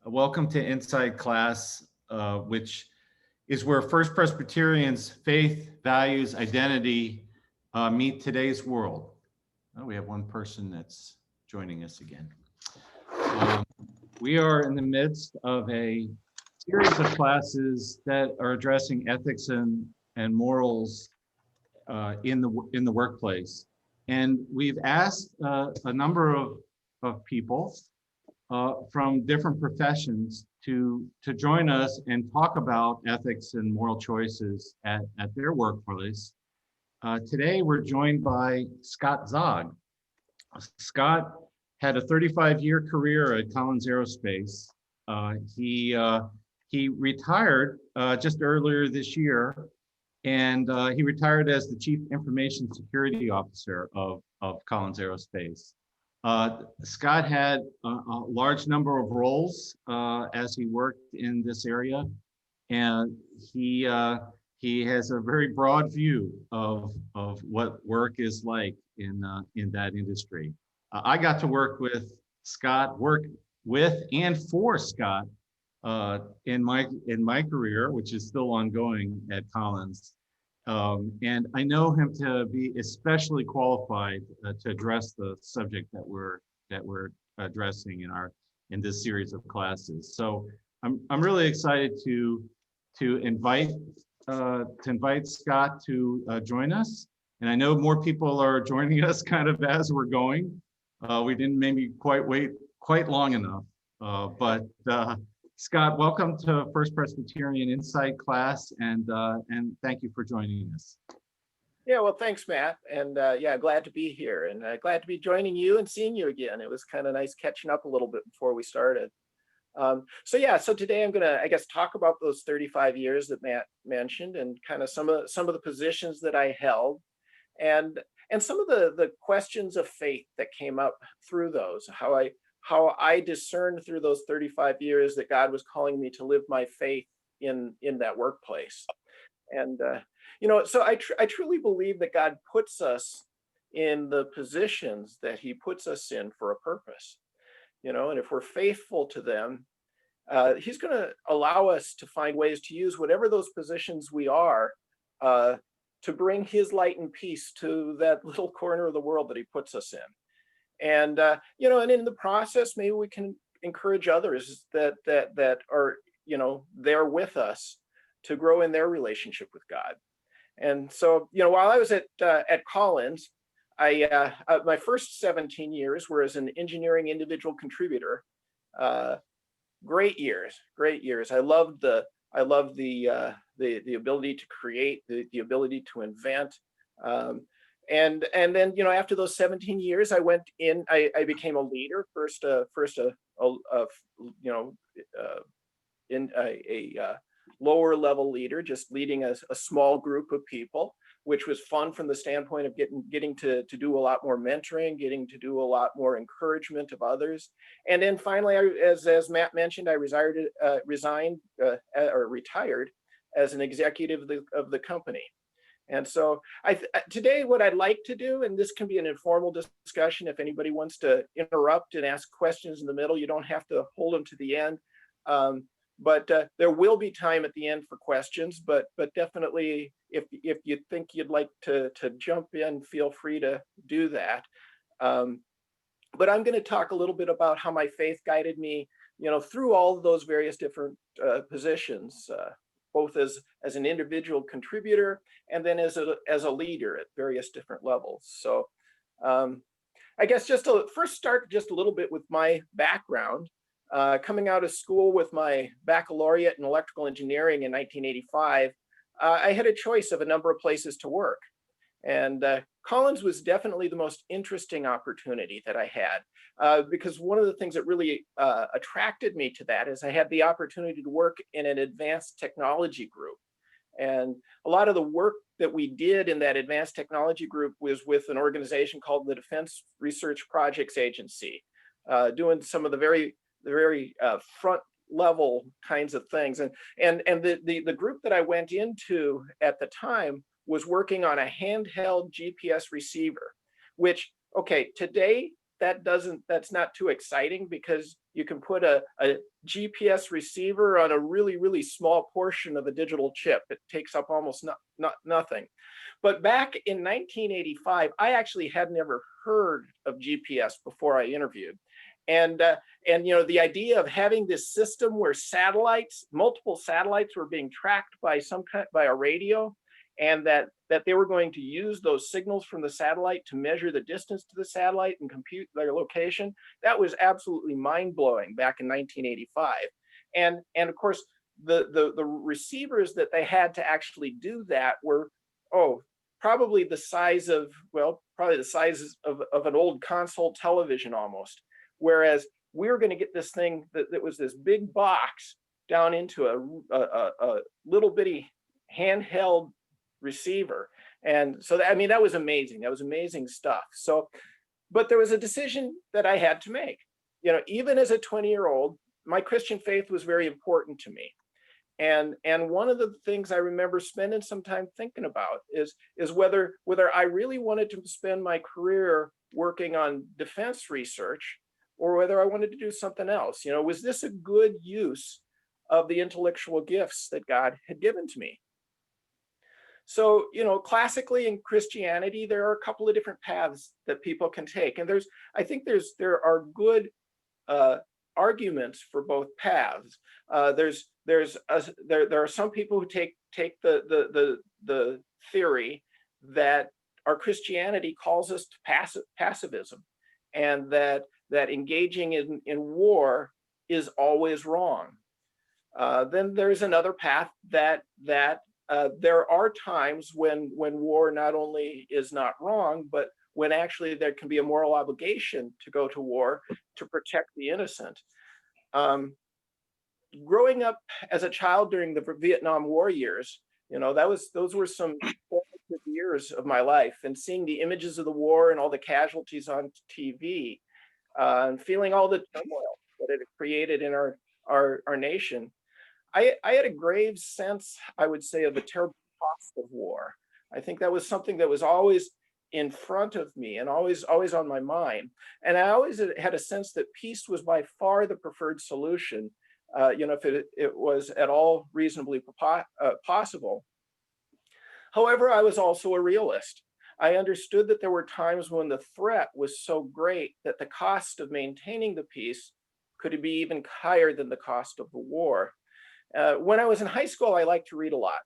Welcome to Inside Class, which is where First Presbyterians' faith, values, identity meet today's world. Oh, we have one person that's joining us again. We are in the midst of a series of classes that are addressing ethics and morals in the workplace. And we've asked a number of people from different professions to join us and talk about ethics and moral choices at their workplace. Today, we're joined by Scott Zogg. Scott had a 35-year career at Collins Aerospace. He retired just earlier this year, and he retired as the Chief Information Security Officer of Collins Aerospace. Scott had a large number of roles as he worked in this area, and he has a very broad view of what work is like in that industry. I got to work with and for Scott in my career, which is still ongoing at Collins. And I know him to be especially qualified to address the subject that we're addressing in this series of classes. So I'm really excited to invite Scott to join us. And I know more people are joining us kind of as we're going. We didn't maybe wait quite long enough, but Scott, welcome to First Presbyterian Insight class, and thank you for joining us. Yeah, well, thanks, Matt, and yeah, glad to be here, and glad to be joining you and seeing you again. It was kind of nice catching up a little bit before we started. So today I'm gonna, I guess, talk about those 35 years that Matt mentioned, and kind of some of the positions that I held, and some of the questions of faith that came up through those, how I discerned through those 35 years that God was calling me to live my faith in that workplace. And, so I truly believe that God puts us in the positions that he puts us in for a purpose, and if we're faithful to them, he's going to allow us to find ways to use whatever those positions we are to bring his light and peace to that little corner of the world that he puts us in. And and in the process, maybe we can encourage others that are there with us to grow in their relationship with God. And so while I was at Collins, I my first 17 years were as an engineering individual contributor. Great years. I loved the ability to create, the ability to invent. And then after those 17 years, I went in. I became a leader first. In a lower level leader, just leading a small group of people, which was fun from the standpoint of getting to do a lot more mentoring, getting to do a lot more encouragement of others. And then finally, as Matt mentioned, I retired as an executive of the company. And so today, what I'd like to do, and this can be an informal discussion, if anybody wants to interrupt and ask questions in the middle, you don't have to hold them to the end. But there will be time at the end for questions, but definitely if you think you'd like to jump in, feel free to do that. But I'm going to talk a little bit about how my faith guided me, through all of those various different positions, both as an individual contributor and then as a leader at various different levels. So I guess just to first start just a little bit with my background. Coming out of school with my baccalaureate in electrical engineering in 1985, I had a choice of a number of places to work. And Collins was definitely the most interesting opportunity that I had, because one of the things that really attracted me to that is I had the opportunity to work in an advanced technology group. And a lot of the work that we did in that advanced technology group was with an organization called the Defense Research Projects Agency, doing some of the very front level kinds of things. And the group that I went into at the time was working on a handheld GPS receiver, which, okay, today that's not too exciting, because you can put a GPS receiver on a really, really small portion of a digital chip. It takes up almost nothing. But back in 1985, I actually had never heard of GPS before I interviewed. And the idea of having this system where multiple satellites were being tracked by by a radio, and that they were going to use those signals from the satellite to measure the distance to the satellite and compute their location, that was absolutely mind-blowing back in 1985. And of course, the receivers that they had to actually do that were, probably the size of an old console television almost. Whereas we were going to get this thing that was this big box down into a little bitty handheld receiver. And so, that was amazing. That was amazing stuff. So, but there was a decision that I had to make. Even as a 20-year-old, my Christian faith was very important to me. And one of the things I remember spending some time thinking about is whether I really wanted to spend my career working on defense research, or whether I wanted to do something else. Was this a good use of the intellectual gifts that God had given to me? So, classically in Christianity, there are a couple of different paths that people can take. And I think there are good arguments for both paths. There are some people who take the theory that our Christianity calls us to pacifism, and that engaging in war is always wrong. Then there's another path that there are times when war not only is not wrong, but when actually there can be a moral obligation to go to war to protect the innocent. Growing up as a child during the Vietnam War years, those were some formative years of my life, and seeing the images of the war and all the casualties on TV, and feeling all the turmoil that it created in our nation, I had a grave sense, I would say, of the terrible cost of war. I think that was something that was always in front of me and always on my mind. And I always had a sense that peace was by far the preferred solution, if it was at all reasonably possible. However, I was also a realist. I understood that there were times when the threat was so great that the cost of maintaining the peace could be even higher than the cost of the war. When I was in high school, I liked to read a lot.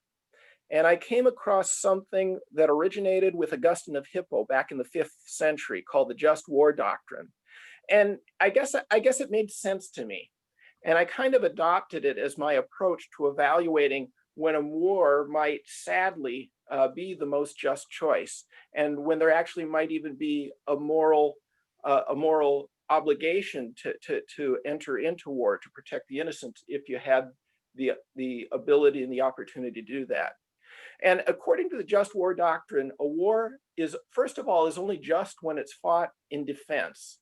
And I came across something that originated with Augustine of Hippo back in the 5th century called the just war doctrine. And I guess it made sense to me. And I kind of adopted it as my approach to evaluating when a war might sadly be the most just choice, and when there actually might even be a moral obligation to enter into war to protect the innocent if you had the ability and the opportunity to do that. And according to the just war doctrine, a war is, first of all, is only just when it's fought in defense.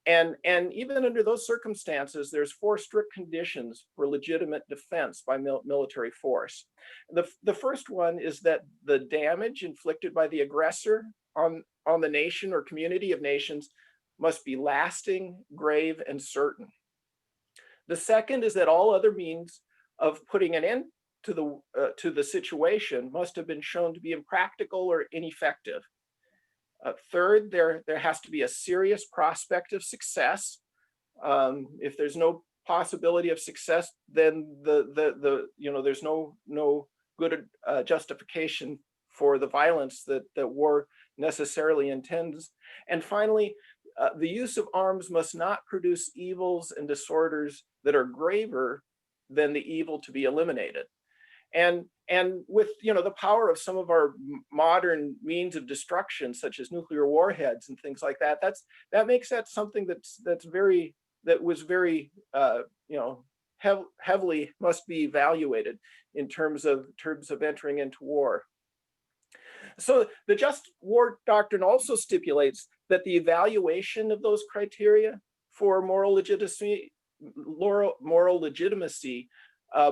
And even under those circumstances, there's 4 strict conditions for legitimate defense by military force. The first one is that the damage inflicted by the aggressor on the nation or community of nations must be lasting, grave, and certain. The second is that all other means of putting an end to the situation must have been shown to be impractical or ineffective. Third, there has to be a serious prospect of success. If there's no possibility of success, then there's no good justification for the violence that war necessarily intends. And finally, the use of arms must not produce evils and disorders that are graver than the evil to be eliminated. And with the power of some of our modern means of destruction, such as nuclear warheads and things like that, that makes that something that was very heavily must be evaluated in terms of entering into war. So the just war doctrine also stipulates that the evaluation of those criteria for moral legitimacy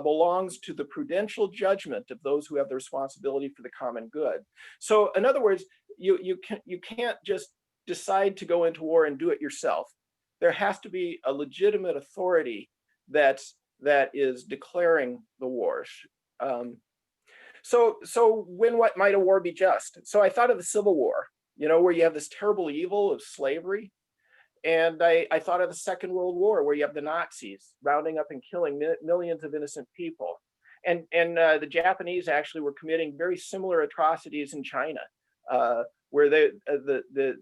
belongs to the prudential judgment of those who have the responsibility for the common good. So in other words, you can't just decide to go into war and do it yourself. There has to be a legitimate authority that is declaring the wars. So when what might a war be just? So I thought of the Civil War, where you have this terrible evil of slavery. And I thought of the Second World War, where you have the Nazis rounding up and killing millions of innocent people. And the Japanese actually were committing very similar atrocities in China, where the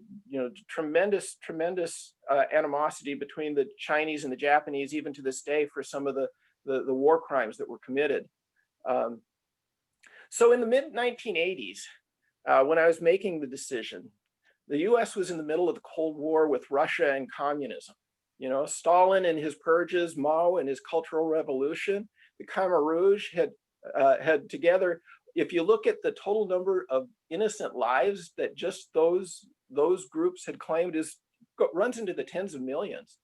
tremendous animosity between the Chinese and the Japanese, even to this day, for some of the war crimes that were committed. So in the mid 1980s, when I was making the decision, the US was in the middle of the Cold War with Russia and communism. Stalin and his purges, Mao and his Cultural Revolution, the Khmer Rouge had together, if you look at the total number of innocent lives that just those groups had claimed, runs into the tens of millions.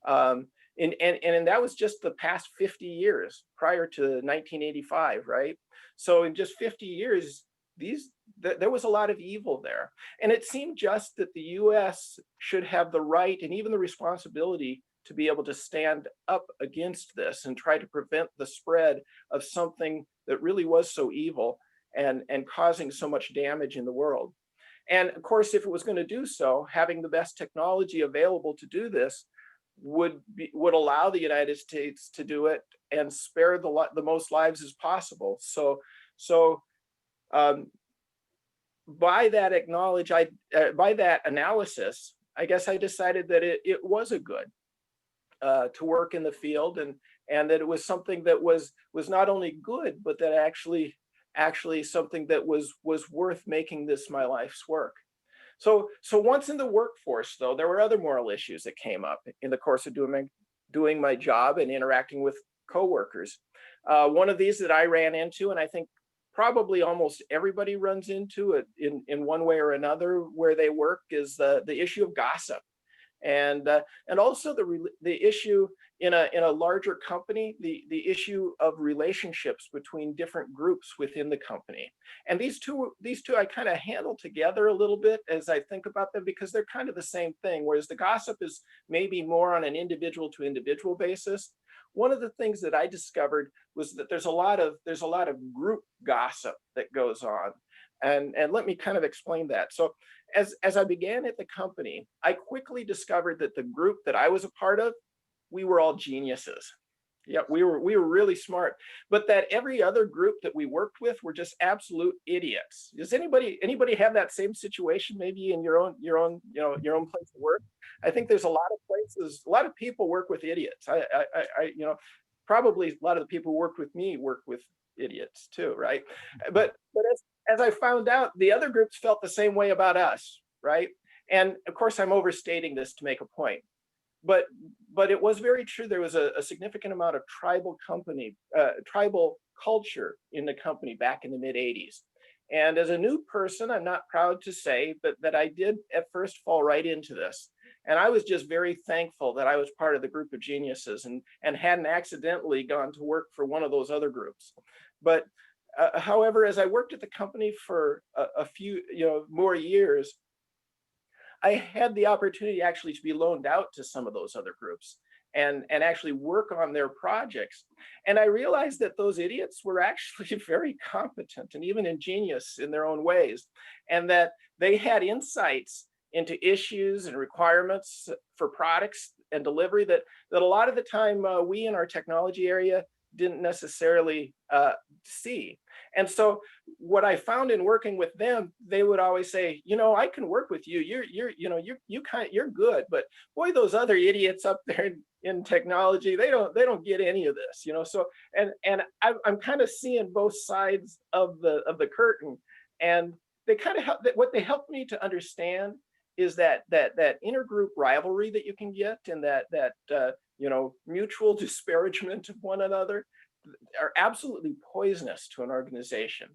And that was just the past 50 years prior to 1985, right? So in just 50 years, there was a lot of evil there. And it seemed just that the US should have the right and even the responsibility to be able to stand up against this and try to prevent the spread of something that really was so evil and causing so much damage in the world. And of course, if it was going to do so, having the best technology available to do this would allow the United States to do it and spare the most lives as possible. So by that analysis, I guess I decided that it was a good to work in the field, and that it was something that was not only good, but that actually something that was worth making this my life's work. So once in the workforce, though, there were other moral issues that came up in the course of doing my job and interacting with coworkers. One of these that I ran into, and I think probably almost everybody runs into it in one way or another where they work, is the issue of gossip, and also the issue in a larger company, the issue of relationships between different groups within the company. And these two I kind of handle together a little bit as I think about them, because they're kind of the same thing. Whereas the gossip is maybe more on an individual to individual basis. One of the things that I discovered was that there's a lot of group gossip that goes on. And let me kind of explain that. So as I began at the company, I quickly discovered that the group that I was a part of, we were all geniuses. Yeah, we were really smart, but that every other group that we worked with were just absolute idiots. Does anybody have that same situation maybe in your own place of work? I think there's a lot of places, a lot of people work with idiots. I probably a lot of the people who worked with me work with idiots too, right? But as I found out, the other groups felt the same way about us, right? And of course, I'm overstating this to make a point, but it was very true. There was a significant amount of tribal culture in the company back in the mid 80s. And as a new person, I'm not proud to say, but that I did at first fall right into this. And I was just very thankful that I was part of the group of geniuses and hadn't accidentally gone to work for one of those other groups. But however, as I worked at the company for a few more years, I had the opportunity actually to be loaned out to some of those other groups and actually work on their projects. And I realized that those idiots were actually very competent and even ingenious in their own ways, and that they had insights into issues and requirements for products and delivery that a lot of the time we in our technology area didn't necessarily see. And so what I found in working with them, they would always say, I can work with you. You're good, but boy, those other idiots up there in technology, they don't get any of this, So and I'm kind of seeing both sides of the curtain, and they kind of what they helped me to understand is that intergroup rivalry that you can get, and that mutual disparagement of one another are absolutely poisonous to an organization,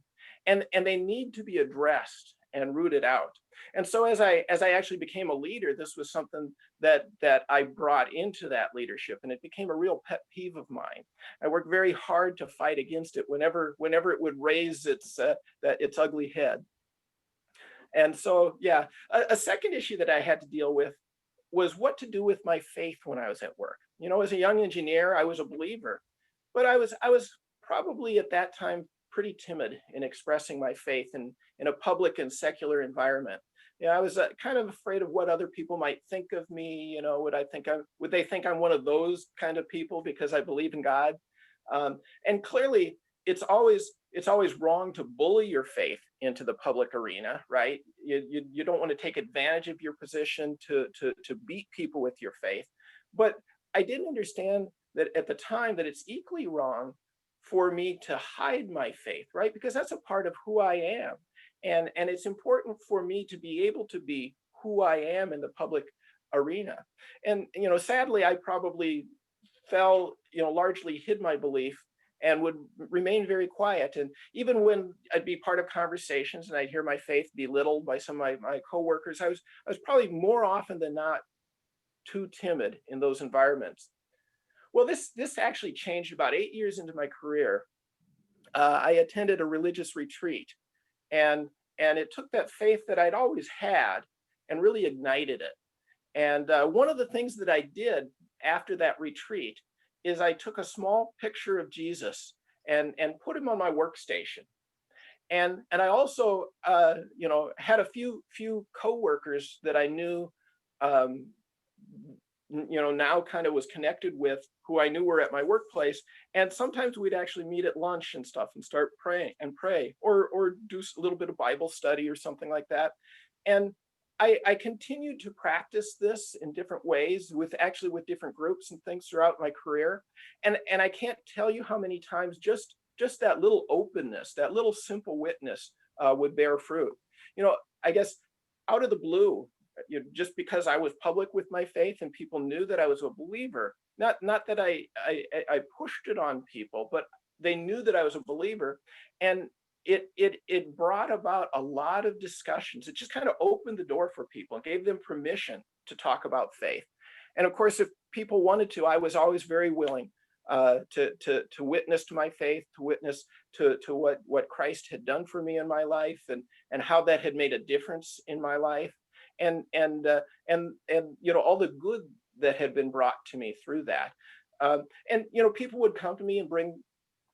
and they need to be addressed and rooted out. And so as I actually became a leader, this was something that I brought into that leadership, and it became a real pet peeve of mine. I worked very hard to fight against it whenever it would raise its ugly head. And so, yeah, a second issue that I had to deal with was what to do with my faith when I was at work. You know, as a young engineer, I was a believer, but I was probably at that time pretty timid in expressing my faith in a public and secular environment. Yeah, I was kind of afraid of what other people might think of me. You know, would they think I'm one of those kind of people because I believe in God? And clearly, it's always wrong to bully your faith into the public arena, right? You don't want to take advantage of your position to beat people with your faith. But I didn't understand that at the time that it's equally wrong for me to hide my faith, right? Because that's a part of who I am. And it's important for me to be able to be who I am in the public arena. And, you know, sadly, I probably largely hid my belief and would remain very quiet. And even when I'd be part of conversations and I'd hear my faith belittled by some of my coworkers, I was probably more often than not too timid in those environments. Well, this actually changed about 8 years into my career. I attended a religious retreat, and it took that faith that I'd always had and really ignited it. And one of the things that I did after that retreat is I took a small picture of Jesus and put him on my workstation. And I also had a few coworkers that I knew, um, now kind of was connected with, who I knew were at my workplace. And sometimes we'd actually meet at lunch and stuff and start praying and pray, or do a little bit of Bible study or something like that. And I continued to practice this in different ways with different groups and things throughout my career. And I can't tell you how many times just that little openness, that little simple witness would bear fruit. You know, I guess out of the blue, just because I was public with my faith and people knew that I was a believer, not that I pushed it on people, but they knew that I was a believer. And it brought about a lot of discussions. It just kind of opened the door for people and gave them permission to talk about faith. And of course, if people wanted to, I was always very willing to witness to my faith, to witness to what Christ had done for me in my life, and how that had made a difference in my life, and all the good that had been brought to me through that. And people would come to me and bring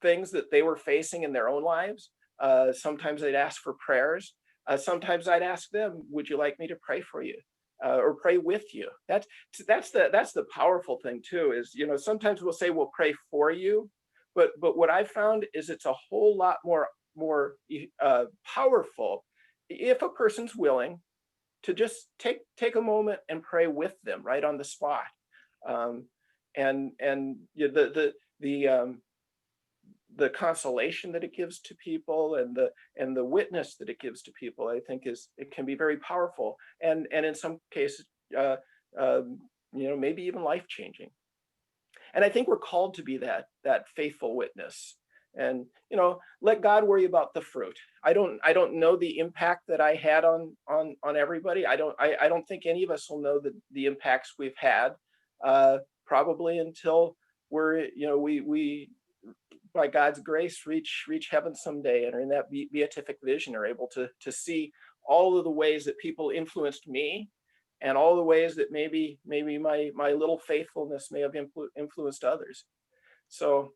things that they were facing in their own lives. Sometimes they'd ask for prayers. Sometimes I'd ask them, "Would you like me to pray for you, or pray with you?" That's the powerful thing too. Is sometimes we'll say we'll pray for you, but what I found is it's a whole lot more powerful if a person's willing to just take a moment and pray with them right on the spot. And the consolation that it gives to people, and the witness that it gives to people, I think it can be very powerful, and in some cases, maybe even life changing. And I think we're called to be that faithful witness, and let God worry about the fruit. I don't know the impact that I had on everybody. I don't think any of us will know the impacts we've had, probably until we by God's grace reach heaven someday, and are in that beatific vision, are able to see all of the ways that people influenced me, and all the ways that maybe my little faithfulness may have influenced others. So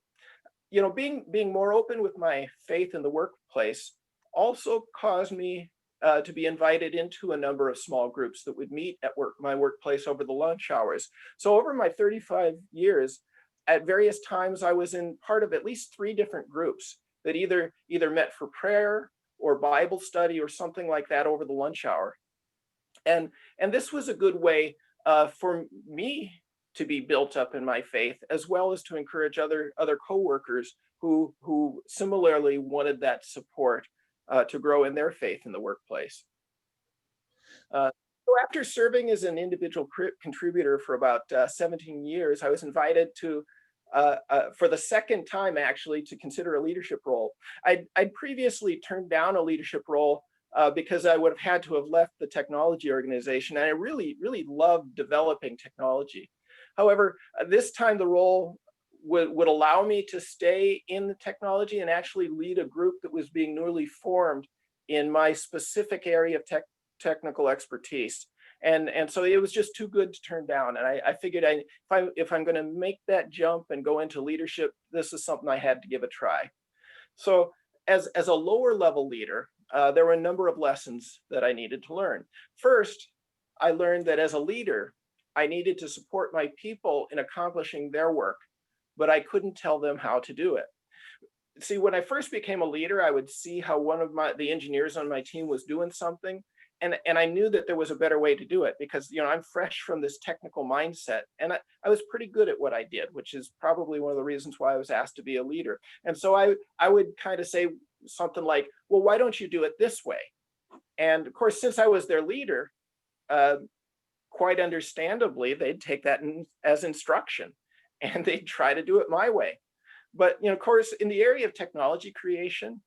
being more open with my faith in the workplace also caused me to be invited into a number of small groups that would meet at my workplace over the lunch hours. So over my 35 years, at various times, I was in part of at least 3 different groups that either met for prayer or Bible study or something like that over the lunch hour. And this was a good way for me to be built up in my faith, as well as to encourage other coworkers who similarly wanted that support to grow in their faith in the workplace. So after serving as an individual contributor for about 17 years, I was invited to, for the second time actually, to consider a leadership role. I'd previously turned down a leadership role because I would have had to have left the technology organization. And I really, really loved developing technology. However, this time the role would allow me to stay in the technology and actually lead a group that was being newly formed in my specific area of technical expertise. And so it was just too good to turn down. And I figured if I'm going to make that jump and go into leadership, this is something I had to give a try. So as a lower level leader, there were a number of lessons that I needed to learn. First, I learned that as a leader, I needed to support my people in accomplishing their work, but I couldn't tell them how to do it. See, when I first became a leader, I would see how one of the engineers on my team was doing something, and I knew that there was a better way to do it because I'm fresh from this technical mindset, and I was pretty good at what I did, which is probably one of the reasons why I was asked to be a leader. And so I would kind of say something like, well, why don't you do it this way? And of course, since I was their leader, quite understandably, they'd take that as instruction and they'd try to do it my way. But of course, in the area of technology creation,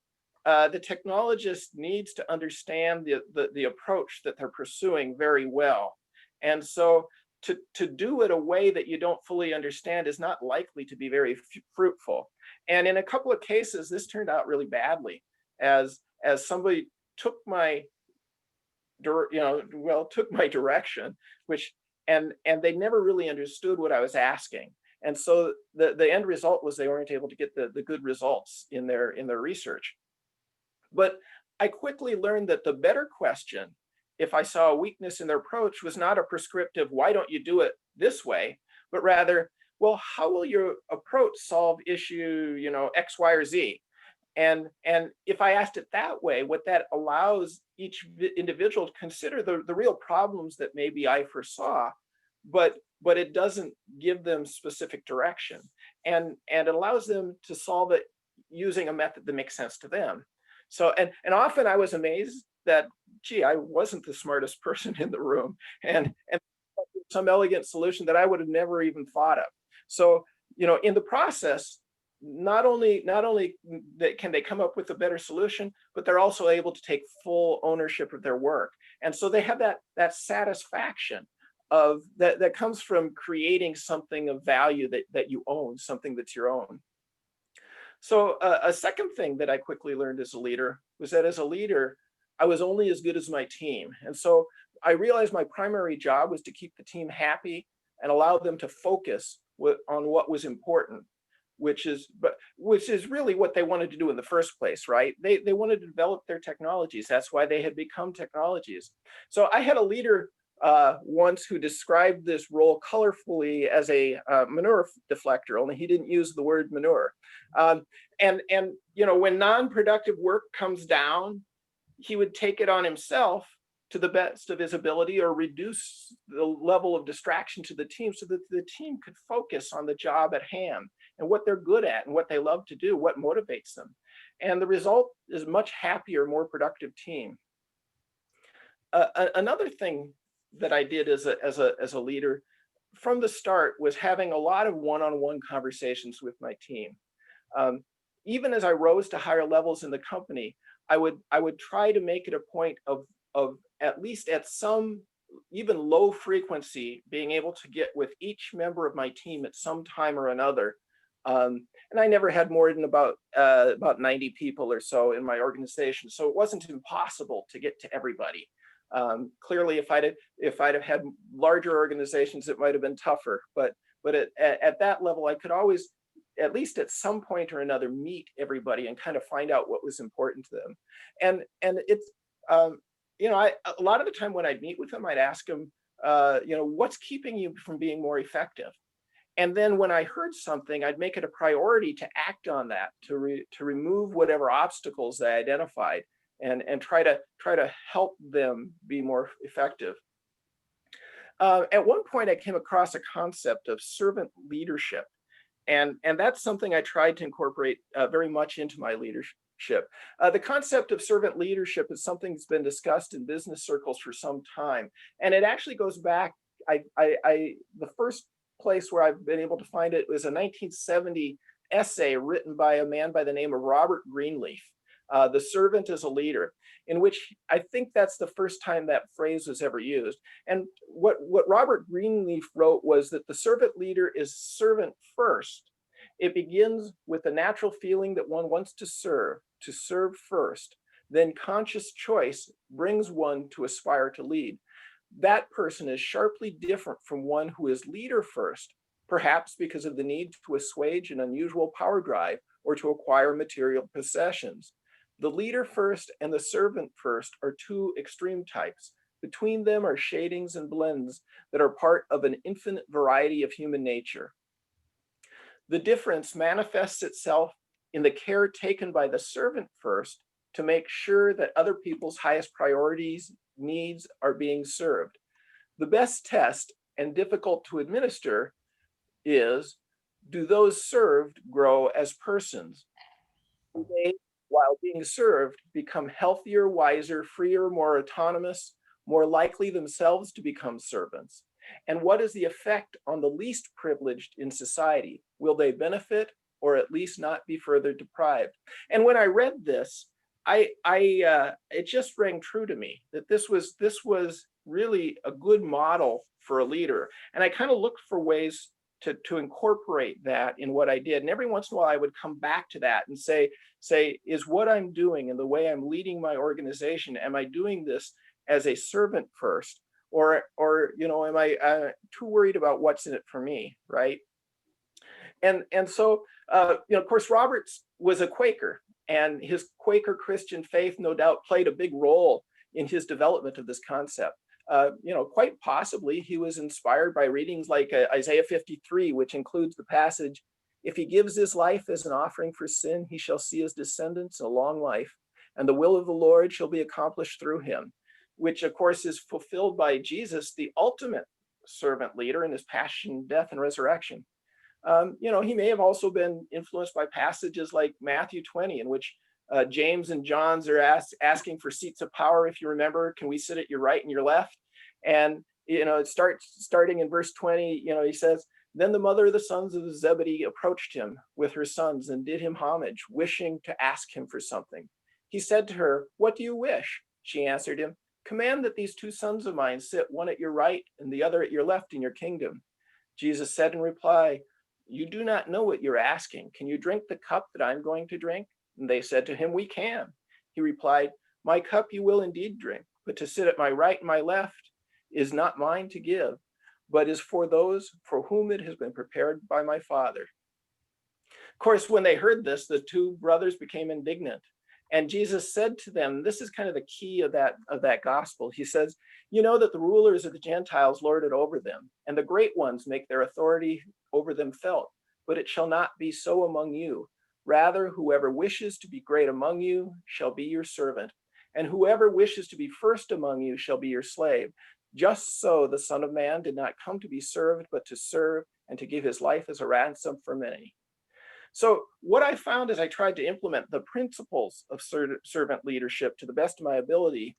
the technologist needs to understand the approach that they're pursuing very well. And so to do it a way that you don't fully understand is not likely to be very fruitful. And in a couple of cases, this turned out really badly as somebody took my direction, and they never really understood what I was asking. And so the end result was they weren't able to get the good results in their research. But I quickly learned that the better question, if I saw a weakness in their approach, was not a prescriptive, why don't you do it this way, but rather, well, how will your approach solve issue, X, Y, or Z? And if I asked it that way, what that allows each individual to consider the real problems that maybe I foresaw, but it doesn't give them specific direction. And it allows them to solve it using a method that makes sense to them. So, and often I was amazed that, gee, I wasn't the smartest person in the room, and some elegant solution that I would have never even thought of. So, in the process, not only can they come up with a better solution, but they're also able to take full ownership of their work. And so they have that satisfaction of that comes from creating something of value that you own, something that's your own. So a second thing that I quickly learned as a leader was that as a leader, I was only as good as my team. And so I realized my primary job was to keep the team happy and allow them to focus on what was important, which is really what they wanted to do in the first place, right? They wanted to develop their technologies. That's why they had become technologies. So I had a leader once who described this role colorfully as a manure deflector, only he didn't use the word manure. And when non-productive work comes down, he would take it on himself to the best of his ability or reduce the level of distraction to the team so that the team could focus on the job at hand and what they're good at and what they love to do, what motivates them. And the result is a much happier, more productive team. Another thing that I did as a leader from the start was having a lot of one-on-one conversations with my team. Even as I rose to higher levels in the company, I would try to make it a point of at least at some even low frequency being able to get with each member of my team at some time or another. And I never had more than about 90 people or so in my organization, so it wasn't impossible to get to everybody. Clearly, if I'd have had larger organizations, it might have been tougher. But at that level, I could always, at least at some point or another, meet everybody and kind of find out what was important to them. And it's a lot of the time when I'd meet with them, I'd ask them, what's keeping you from being more effective? And then when I heard something, I'd make it a priority to act on that, to remove whatever obstacles they identified, and try to help them be more effective. At one point, I came across a concept of servant leadership, and that's something I tried to incorporate very much into my leadership. The concept of servant leadership is something that's been discussed in business circles for some time, and it actually goes back. The first place where I've been able to find it was a 1970 essay written by a man by the name of Robert Greenleaf. The servant is a leader, in which I think that's the first time that phrase was ever used. And what Robert Greenleaf wrote was that the servant leader is servant first. It begins with the natural feeling that one wants to serve first, then conscious choice brings one to aspire to lead. That person is sharply different from one who is leader first, perhaps because of the need to assuage an unusual power drive or to acquire material possessions. The leader first and the servant first are two extreme types. Between them are shadings and blends that are part of an infinite variety of human nature. The difference manifests itself in the care taken by the servant first to make sure that other people's highest priorities, needs are being served. The best test, and difficult to administer, is, do those served grow as persons? Do they, while being served, become healthier, wiser, freer, more autonomous, more likely themselves to become servants? And what is the effect on the least privileged in society? Will they benefit or at least not be further deprived? And when I read this, it just rang true to me that this was really a good model for a leader. And I kind of looked for ways to incorporate that in what I did. And every once in a while I would come back to that and say, is what I'm doing and the way I'm leading my organization, am I doing this as a servant first? Or am I too worried about what's in it for me, right? And so, of course, Roberts was a Quaker, and his Quaker Christian faith, no doubt, played a big role in his development of this concept. Quite possibly he was inspired by readings like Isaiah 53, which includes the passage, "If he gives his life as an offering for sin, he shall see his descendants a long life, and the will of the Lord shall be accomplished through him," which of course is fulfilled by Jesus, the ultimate servant leader, in his passion, death, and resurrection. He may have also been influenced by passages like Matthew 20, in which James and John's are asking for seats of power. If you remember, can we sit at your right and your left? And it starting in verse 20. He says, "Then the mother of the sons of Zebedee approached him with her sons and did him homage, wishing to ask him for something. He said to her, 'What do you wish?' She answered him, 'Command that these two sons of mine sit, one at your right and the other at your left in your kingdom.' Jesus said in reply, 'You do not know what you're asking. Can you drink the cup that I'm going to drink?' And they said to him, 'We can.' He replied, 'My cup you will indeed drink, but to sit at my right and my left is not mine to give, but is for those for whom it has been prepared by my Father.'" Of course, when they heard this, the two brothers became indignant. And Jesus said to them, this is kind of the key of that gospel. He says, "You know that the rulers of the Gentiles lord it over them, and the great ones make their authority over them felt. But it shall not be so among you. Rather, whoever wishes to be great among you shall be your servant, and whoever wishes to be first among you shall be your slave. Just so the Son of Man did not come to be served, but to serve and to give his life as a ransom for many." So what I found as I tried to implement the principles of servant leadership to the best of my ability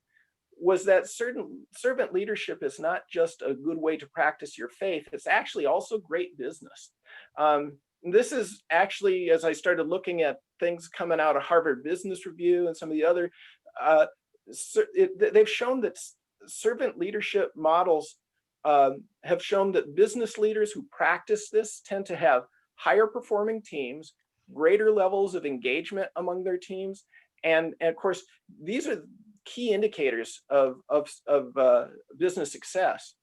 was that certain servant leadership is not just a good way to practice your faith, it's actually also great business. This is actually, as I started looking at things coming out of Harvard Business Review and some of the other, they've shown that servant leadership models have shown that business leaders who practice this tend to have higher performing teams, greater levels of engagement among their teams, and of course, these are key indicators of business success.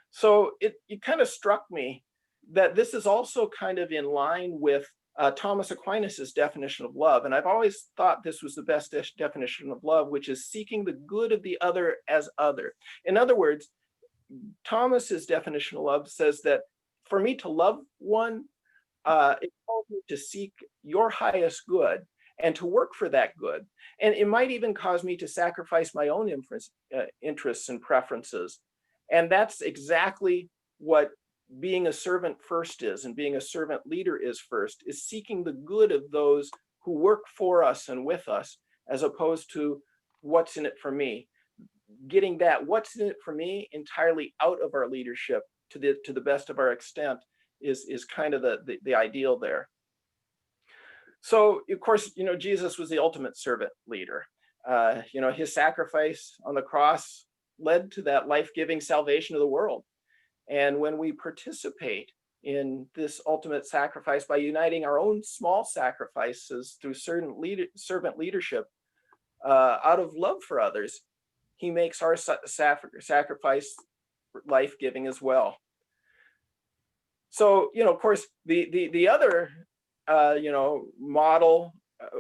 So it kind of struck me that this is also kind of in line with Thomas Aquinas's definition of love, and I've always thought this was the best definition of love, which is seeking the good of the other as other. In other words, Thomas's definition of love says that for me to love one, it calls me to seek your highest good and to work for that good. And it might even cause me to sacrifice my own interests and preferences. And that's exactly what being a servant first is, and being a servant leader is first, is seeking the good of those who work for us and with us, as opposed to what's in it for me. Getting that what's in it for me entirely out of our leadership to the best of our extent is kind of the ideal there. So of course, Jesus was the ultimate servant leader. His sacrifice on the cross led to that life-giving salvation of the world. And when we participate in this ultimate sacrifice by uniting our own small sacrifices through servant leadership, out of love for others, he makes our sacrifice life-giving as well. So, of course, the other, model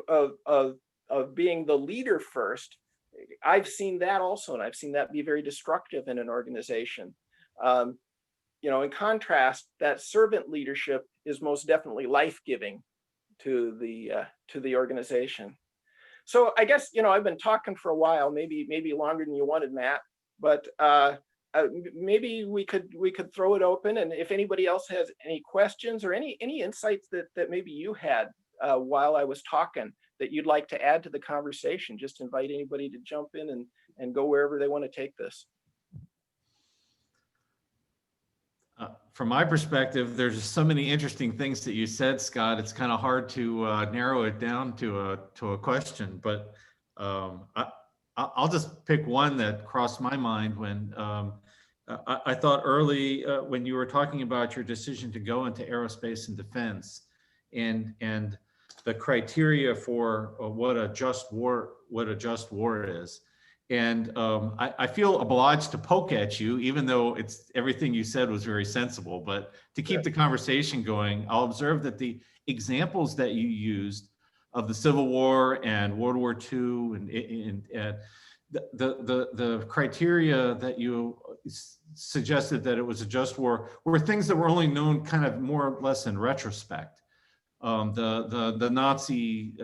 of being the leader first, I've seen that also, and I've seen that be very destructive in an organization. In contrast, that servant leadership is most definitely life-giving to the organization. So I guess, I've been talking for a while, maybe longer than you wanted, Matt, but maybe we could throw it open, and if anybody else has any questions or any insights that maybe you had while I was talking that you'd like to add to the conversation, just invite anybody to jump in and go wherever they want to take this. From my perspective, there's so many interesting things that you said, Scott. It's kind of hard to narrow it down to a question, but I'll just pick one that crossed my mind when I thought early when you were talking about your decision to go into aerospace and defense, and the criteria for what a just war is. And I feel obliged to poke at you, even though everything you said was very sensible. But to keep the conversation going, I'll observe that the examples that you used of the Civil War and World War II and the criteria that you suggested that it was a just war were things that were only known kind of more or less in retrospect. The Nazi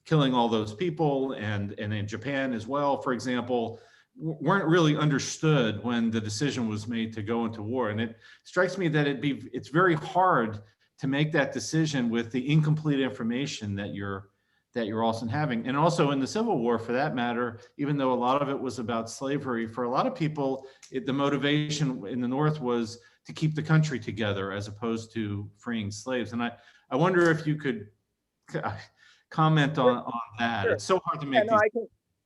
killing all those people, and in Japan as well, for example, weren't really understood when the decision was made to go into war. And it strikes me that it's very hard to make that decision with the incomplete information that you're also having. And also in the Civil War, for that matter, even though a lot of it was about slavery, for a lot of people, the motivation in the North was to keep the country together as opposed to freeing slaves. And I wonder if you could comment on that. Sure. It's so hard to make these.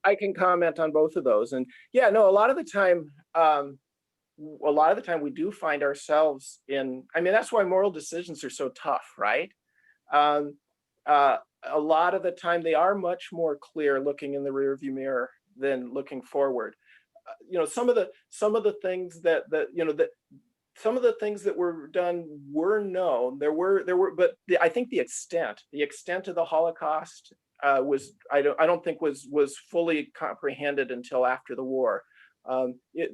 I can comment on both of those. And yeah, no, a lot of the time we do find ourselves in, that's why moral decisions are so tough, right? A lot of the time they are much more clear looking in the rearview mirror than looking forward. Some of the things some of the things that were done were known. But I think the extent of the Holocaust was, I don't think was fully comprehended until after the war. It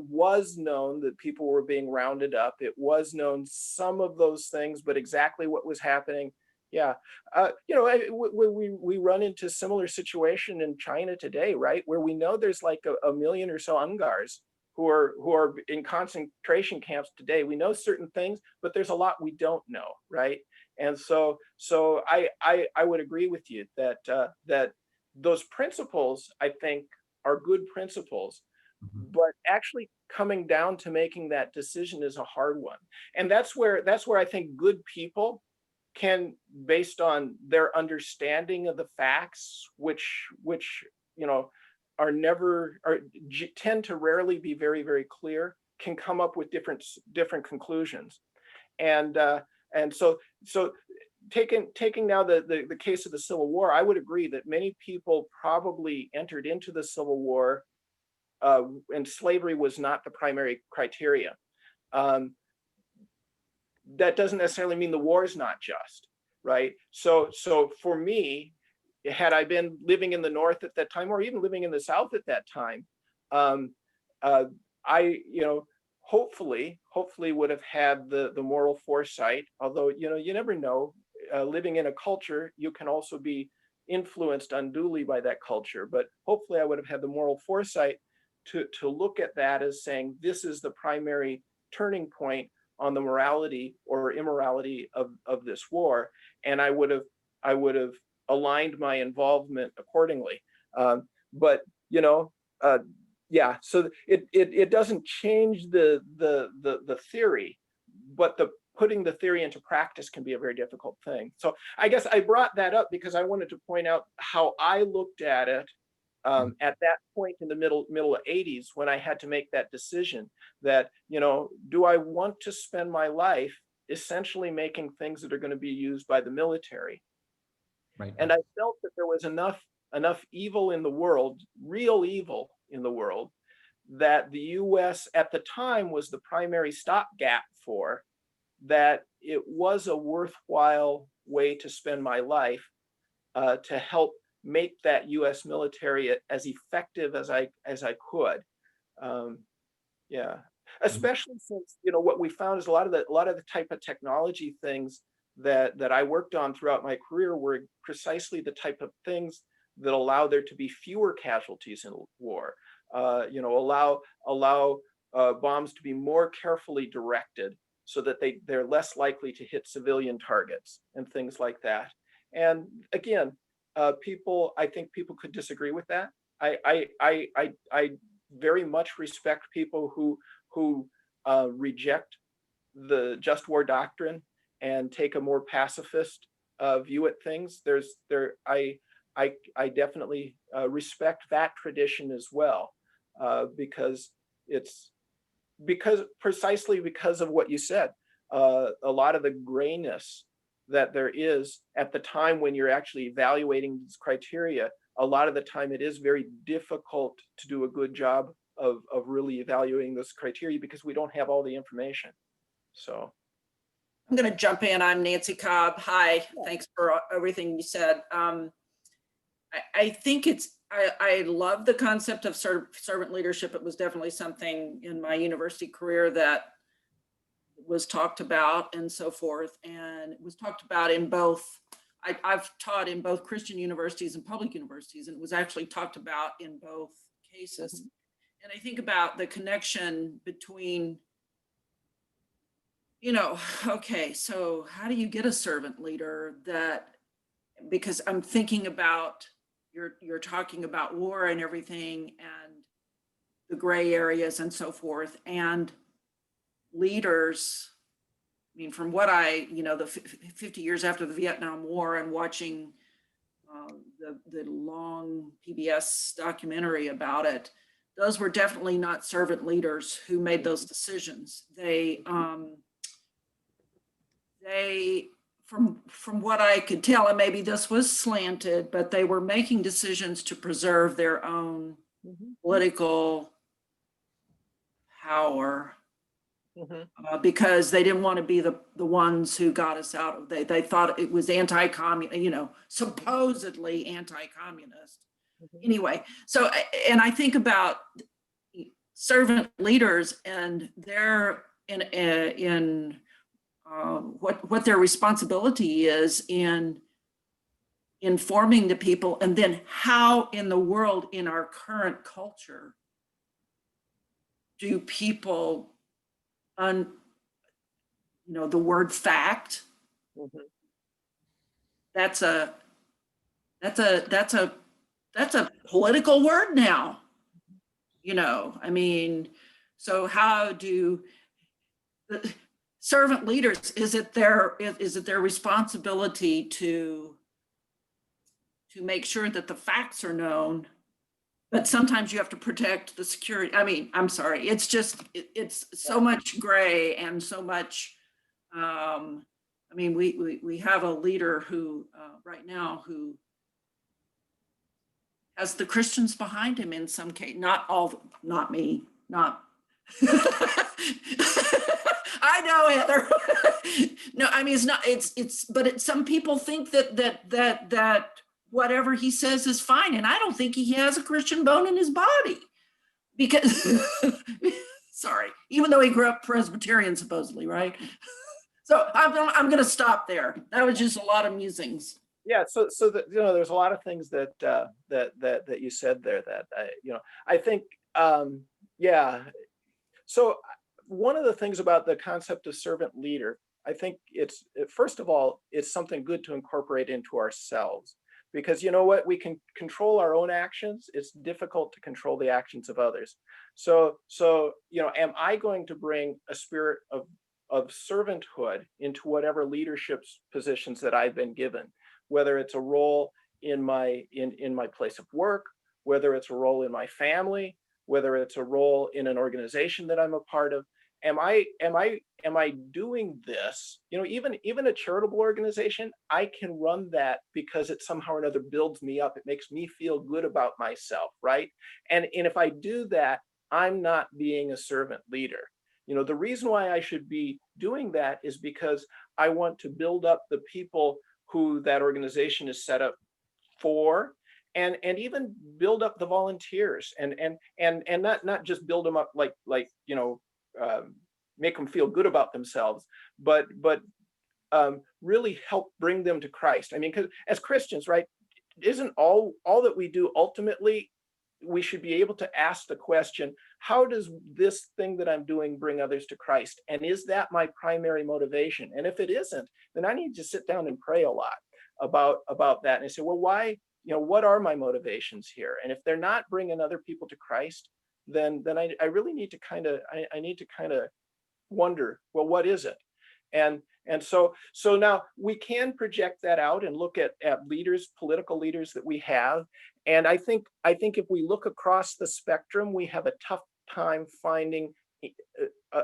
was known that people were being rounded up. It was known some of those things, but exactly what was happening, yeah. We run into similar situation in China today, right? Where we know there's like a million or so Ungars who are in concentration camps today. We know certain things, but there's a lot we don't know, right? And so I would agree with you that those principles, I think, are good principles, but actually coming down to making that decision is a hard one. And that's where I think good people can, based on their understanding of the facts, which tend to rarely be very, very clear, can come up with different conclusions. And so taking now the case of the Civil War, I would agree that many people probably entered into the Civil War and slavery was not the primary criteria. That doesn't necessarily mean the war is not just, right? So for me, had I been living in the North at that time, or even living in the South at that time, I hopefully would have had the moral foresight. Although you never know. Living in a culture, you can also be influenced unduly by that culture. But hopefully, I would have had the moral foresight to look at that as saying this is the primary turning point on the morality or immorality of this war, and I would have aligned my involvement accordingly. But yeah, so it doesn't change the theory, but putting the theory into practice can be a very difficult thing. So I guess I brought that up because I wanted to point out how I looked at it at that point in the middle of 80s, when I had to make that decision that, do I want to spend my life essentially making things that are going to be used by the military? Right. And I felt that there was enough evil in the world, real evil in the world, that the US at the time was the primary stopgap for, that it was a worthwhile way to spend my life, to help make that US military as effective as I could. Um, yeah, Mhm. especially since, you know, what we found is a lot of the type of technology things that I worked on throughout my career were precisely the type of things that allow there to be fewer casualties in war. You know, allow bombs to be more carefully directed so that they're less likely to hit civilian targets and things like that. And again, I think people could disagree with that. I very much respect people who reject the just war doctrine and take a more pacifist view at things. I definitely respect that tradition as well, because it's precisely because of what you said. A lot of the grayness that there is at the time when you're actually evaluating these criteria, a lot of the time it is very difficult to do a good job of really evaluating this criteria because we don't have all the information. So I'm going to jump in. I'm Nancy Cobb. Hi, thanks for everything you said. I think I love the concept of servant leadership. It was definitely something in my university career that was talked about and so forth. And it was talked about in both, I've taught in both Christian universities and public universities, and it was actually talked about in both cases. Mm-hmm. And I think about the connection between, you know, okay, so how do you get a servant leader that, because I'm thinking about, you're talking about war and everything and the gray areas and so forth, and leaders, I mean, from what you know, the 50 years after the Vietnam War and watching the long PBS documentary about it, those were definitely not servant leaders who made those decisions. They from what I could tell, and maybe this was slanted, but they were making decisions to preserve their own political power, because they didn't want to be the ones who got us out of, they thought it was anti-communist, you know, supposedly anti-communist. Anyway, so, and I think about servant leaders and their what their responsibility is in informing the people, and then how in the world, in our current culture, do people, you know, the word fact, that's a political word now, you know. I mean, so how do the servant leaders, is it their responsibility to make sure that the facts are known, but sometimes you have to protect the security? I mean, I'm sorry, it's just, it's so much gray and so much, I mean, we have a leader who right now who has the Christians behind him in some case, not all, not me, not I know, Heather. No, I mean, it's not, but some people think that whatever he says is fine. And I don't think he has a Christian bone in his body, because, sorry, even though he grew up Presbyterian, supposedly, right? So I'm going to stop there. That was just a lot of musings. Yeah, so that, you know, there's a lot of things that that you said there that you know, I think yeah. So one of the things about the concept of servant leader, I think first of all, it's something good to incorporate into ourselves, because you know what, we can control our own actions. It's difficult to control the actions of others. So you know, am I going to bring a spirit of servanthood into whatever leadership positions that I've been given, whether it's a role in my place of work, whether it's a role in my family, whether it's a role in an organization that I'm a part of. am I doing this? You know, even a charitable organization, I can run that because it somehow or another builds me up. It makes me feel good about myself, right? And if I do that, I'm not being a servant leader. You know, the reason why I should be doing that is because I want to build up the people who that organization is set up for, and even build up the volunteers, and not just build them up like you know, make them feel good about themselves, but really help bring them to Christ. I mean, because as Christians, right, isn't all that we do ultimately, we should be able to ask the question, how does this thing that I'm doing bring others to Christ? And is that my primary motivation? And if it isn't, then I need to sit down and pray a lot about that. And I say, well, why, you know, what are my motivations here? And if they're not bringing other people to Christ, then I really need to kind of, I need to kind of wonder, well, what is it? And so now we can project that out and look at leaders, political leaders that we have. And I think if we look across the spectrum, we have a tough time finding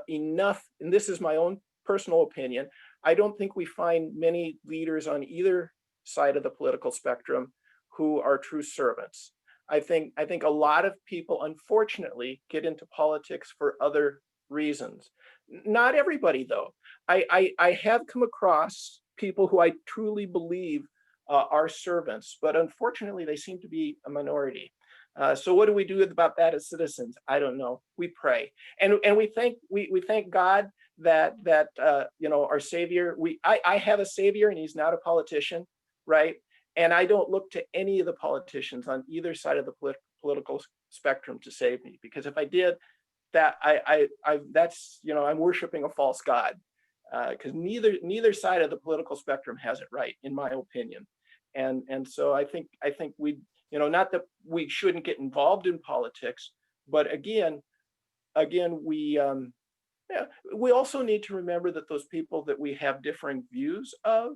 enough, and this is my own personal opinion, I don't think we find many leaders on either side of the political spectrum who are true servants. I think a lot of people, unfortunately, get into politics for other reasons. Not everybody, though. I have come across people who I truly believe are servants, but unfortunately, they seem to be a minority. So what do we do about that as citizens? I don't know. We pray, and we thank God that you know, our Savior. I have a Savior, and He's not a politician, right? And I don't look to any of the politicians on either side of the political spectrum to save me, because if I did, that that's, you know, I'm worshiping a false god, because neither side of the political spectrum has it right, in my opinion. And so I think we, you know, not that we shouldn't get involved in politics, but again we yeah, we also need to remember that those people that we have differing views of,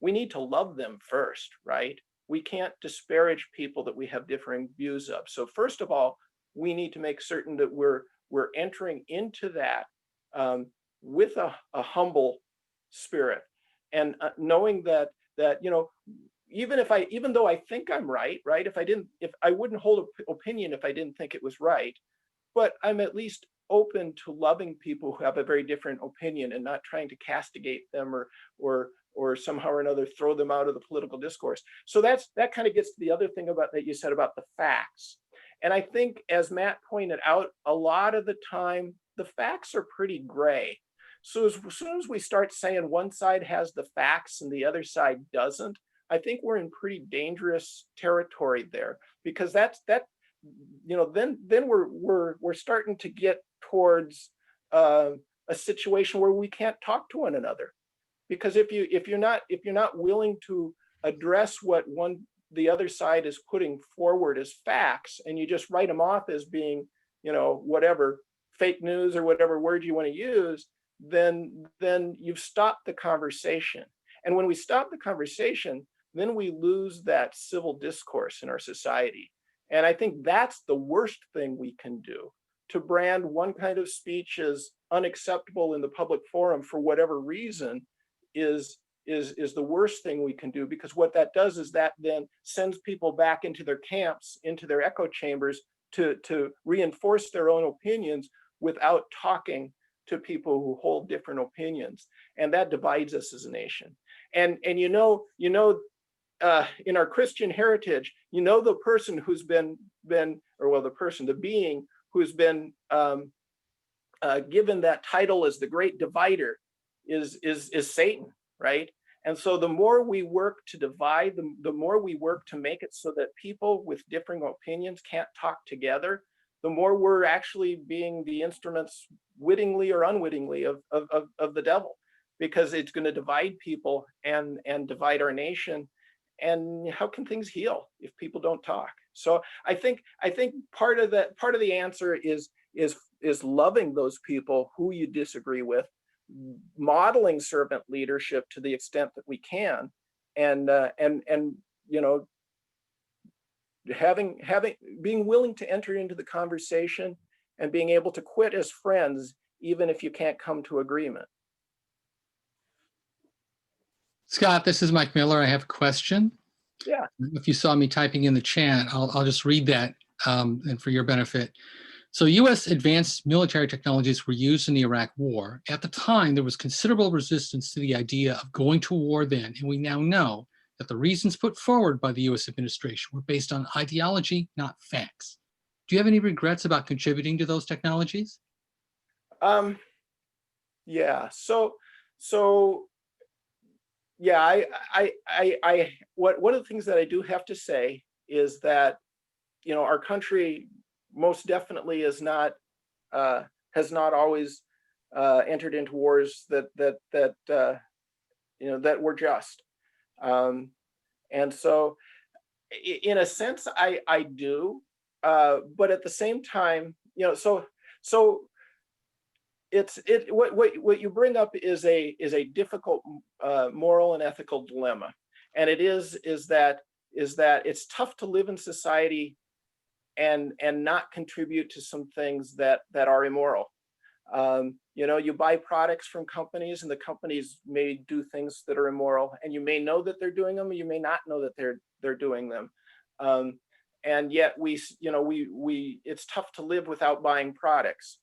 we need to love them first, right? We can't disparage people that we have differing views of. So first of all, we need to make certain that we're entering into that with a humble spirit, and knowing that you know, even though I think I'm right, if I wouldn't hold an opinion if I didn't think it was right, but I'm at least open to loving people who have a very different opinion and not trying to castigate them or somehow or another throw them out of the political discourse. So that kind of gets to the other thing about that you said about the facts. And I think, as Matt pointed out, a lot of the time the facts are pretty gray. So as soon as we start saying one side has the facts and the other side doesn't, I think we're in pretty dangerous territory there, because that you know, then we're starting to get towards a situation where we can't talk to one another, because if you're not willing to address what the other side is putting forward as facts, and you just write them off as being, you know, whatever, fake news or whatever word you want to use, then you've stopped the conversation. And when we stop the conversation, then we lose that civil discourse in our society. And I think that's the worst thing we can do. To brand one kind of speech as unacceptable in the public forum for whatever reason is the worst thing we can do, because what that does is that then sends people back into their camps, into their echo chambers, to reinforce their own opinions without talking to people who hold different opinions. And that divides us as a nation. And you know, in our Christian heritage, you know, the person who's been the being who's been given that title as the great divider is Satan, right? And so the more we work to divide, the more we work to make it so that people with differing opinions can't talk together, the more we're actually being the instruments, wittingly or unwittingly, of the devil, because it's going to divide people and divide our nation. And how can things heal if people don't talk? So I think part of the answer is loving those people who you disagree with, modeling servant leadership to the extent that we can, and you know, being willing to enter into the conversation and being able to quit as friends, even if you can't come to agreement. Scott, this is Mike Miller. I have a question. Yeah. If you saw me typing in the chat, I'll just read that and for your benefit. So U.S. advanced military technologies were used in the Iraq War. At the time, there was considerable resistance to the idea of going to war then, and we now know that the reasons put forward by the U.S. administration were based on ideology, not facts. Do you have any regrets about contributing to those technologies? Yeah. So yeah, one of the things that I do have to say is that, you know, our country most definitely is not, has not always entered into wars that you know, that were just. And so in a sense, I do, but at the same time, you know, so what you bring up is a difficult moral and ethical dilemma, and it is that it's tough to live in society and not contribute to some things that are immoral. You know, you buy products from companies, and the companies may do things that are immoral, and you may know that they're doing them, and you may not know that they're doing them. And yet you know, it's tough to live without buying products.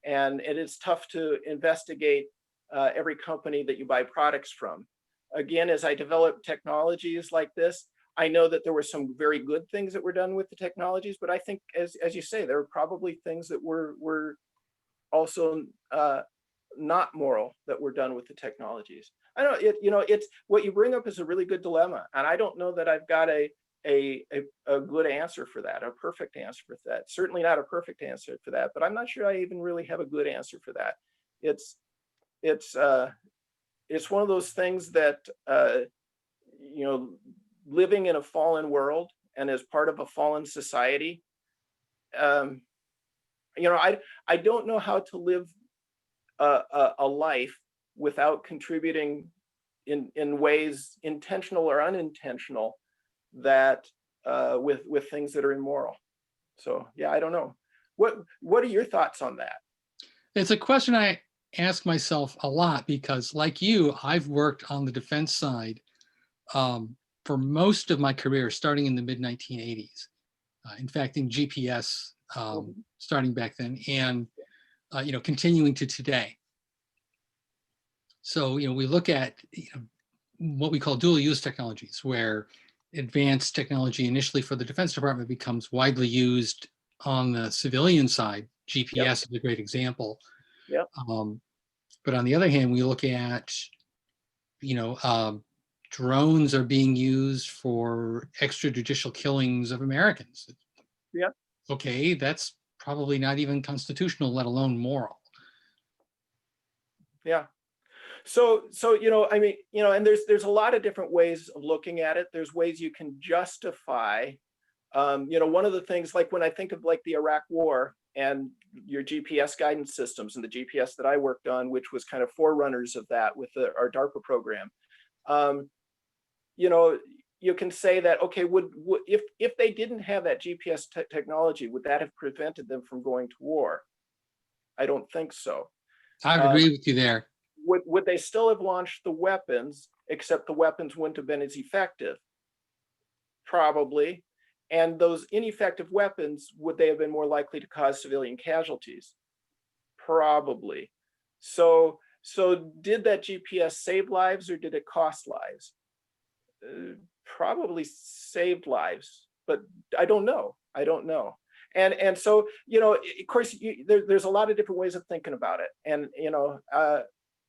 And it is tough to investigate every company that you buy products from. Again, as I develop technologies like this, I know that there were some very good things that were done with the technologies, but I think, as you say, there are probably things that were also not moral that were done with the technologies. I don't, you know, it's what you bring up is a really good dilemma, and I don't know that I've got a good answer for that, a perfect answer for that. Certainly not a perfect answer for that, but I'm not sure I even really have a good answer for that. It's one of those things that, you know, living in a fallen world and as part of a fallen society, you know, I don't know how to live a life without contributing in ways intentional or unintentional that with things that are immoral. So yeah, I don't know. What are your thoughts on that? It's a question I ask myself a lot because, like you, I've worked on the defense side for most of my career, starting in the mid-1980s. In fact, in GPS, starting back then, and you know, continuing to today. So, you know, we look at, you know, what we call dual use technologies, where advanced technology initially for the Defense Department becomes widely used on the civilian side. GPS is a great example. Yep. But on the other hand, we look at, you know, drones are being used for extrajudicial killings of Americans. Yep. Okay, that's probably not even constitutional, let alone moral. Yeah. So you know, I mean, you know, and there's a lot of different ways of looking at it. There's ways you can justify. You know, one of the things, like when I think of like the Iraq War and your GPS guidance systems and the GPS that I worked on, which was kind of forerunners of that with our DARPA program. You know, you can say that, okay, if they didn't have that GPS technology, would that have prevented them from going to war? I don't think so. I agree with you there. Would they still have launched the weapons, except the weapons wouldn't have been as effective? Probably. And those ineffective weapons, would they have been more likely to cause civilian casualties? Probably. So did that GPS save lives or did it cost lives? Probably saved lives, but I don't know. I don't know. And so, you know, of course, there's a lot of different ways of thinking about it. And, you know,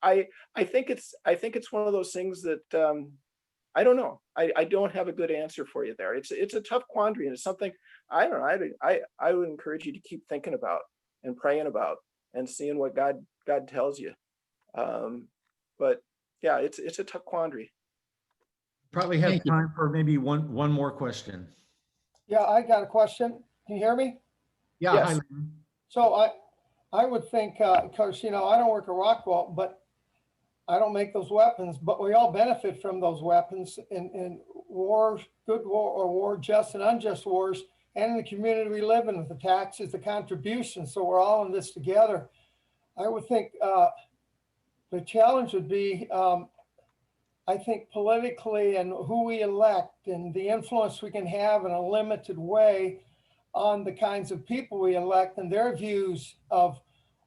I think it's one of those things that I don't know. I don't have a good answer for you there. It's a tough quandary, and it's something I don't know. I would encourage you to keep thinking about and praying about and seeing what God tells you. But yeah, it's a tough quandary. Probably have time for maybe one more question. Yeah, I got a question. Can you hear me? Yeah. Yes. Hi, Lynn. So I would think, because, you know, I don't work at Rockwell, but I don't make those weapons, but we all benefit from those weapons in war, good war or war, just and unjust wars, and in the community we live in with the taxes, the contributions. So we're all in this together. I would think the challenge would be, I think politically and who we elect and the influence we can have in a limited way on the kinds of people we elect and their views of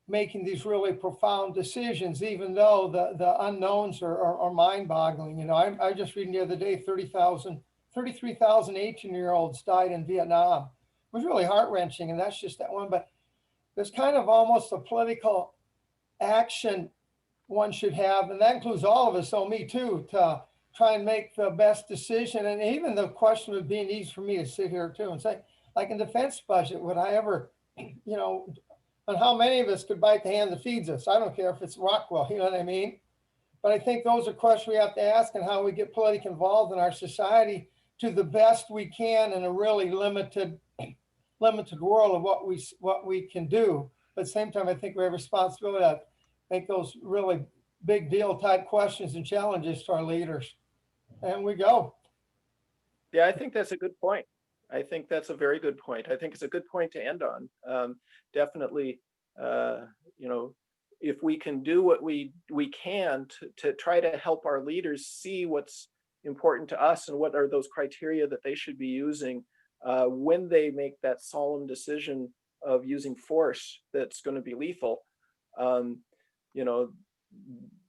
making these really profound decisions, even though the unknowns are mind-boggling. You know, I just reading the other day, 33,000 18-year-olds died in Vietnam. It was really heart-wrenching, and that's just that one. But there's kind of almost a political action one should have, and that includes all of us, so me too, to try and make the best decision. And even the question would be easy for me to sit here too and say, like in defense budget, would I ever, you know, and how many of us could bite the hand that feeds us? I don't care if it's Rockwell, you know what I mean? But I think those are questions we have to ask, and how we get politically involved in our society to the best we can in a really limited world of what we can do. But at the same time, I think we have a responsibility to make those really big deal type questions and challenges to our leaders. And we go. Yeah, I think that's a good point. I think that's a very good point. I think it's a good point to end on. Definitely, you know, if we can do what we can to try to help our leaders see what's important to us and what are those criteria that they should be using when they make that solemn decision of using force that's going to be lethal. You know,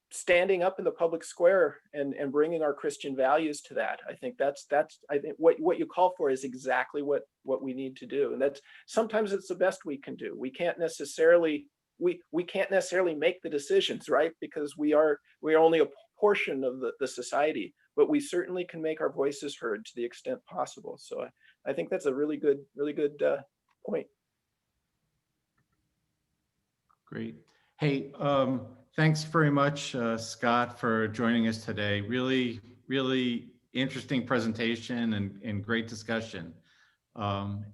standing up in the public square and bringing our Christian values to that. I think that's I think what you call for is exactly what we need to do. And that's sometimes it's the best we can do. We can't necessarily make the decisions, right? Because we are only a portion of the society, but we certainly can make our voices heard to the extent possible. So I think that's a really good point. Great. Hey, thanks very much, Scott, for joining us today. Really, really interesting presentation and great discussion. I'll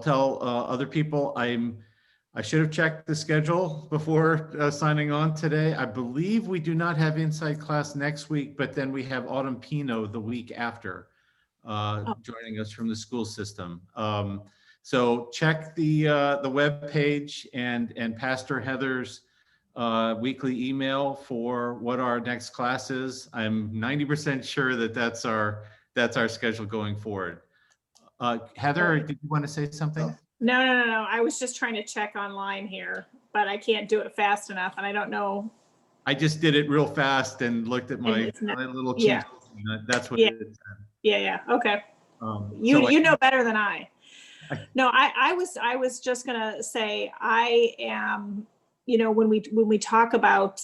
tell other people I should have checked the schedule before signing on today. I believe we do not have Insight class next week, but then we have Autumn Pino the week after joining us from the school system. So check the web page and Pastor Heather's weekly email for what our next class is. I'm 90% sure that that's our schedule going forward. Heather, did you want to say something? No. I was just trying to check online here, but I can't do it fast enough, and I don't know. I just did it real fast and looked at my little cheat. Yeah. That's what Yeah. it is. Yeah. Okay. You know better than I. No, I was just gonna say I am. You know, when we talk about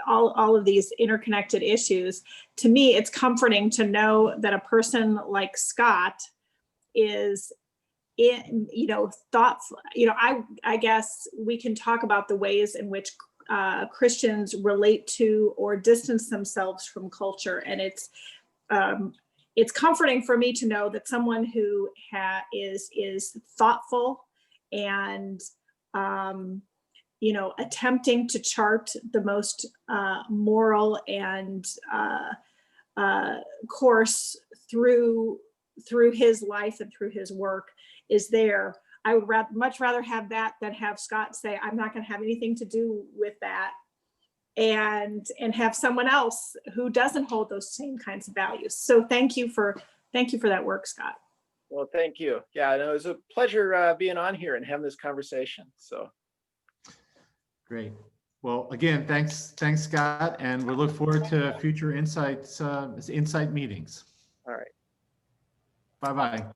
all of these interconnected issues, to me, it's comforting to know that a person like Scott is thoughtful. I guess we can talk about the ways in which Christians relate to or distance themselves from culture, and it's comforting for me to know that someone who is thoughtful and attempting to chart the most moral and course through his life and through his work is there. I would much rather have that than have Scott say, I'm not going to have anything to do with that, and have someone else who doesn't hold those same kinds of values. So thank you for that work, Scott. Well, thank you. Yeah, it was a pleasure being on here and having this conversation. So Great. Well, again, thanks, Scott, and we look forward to future insight meetings. all right. Bye-bye.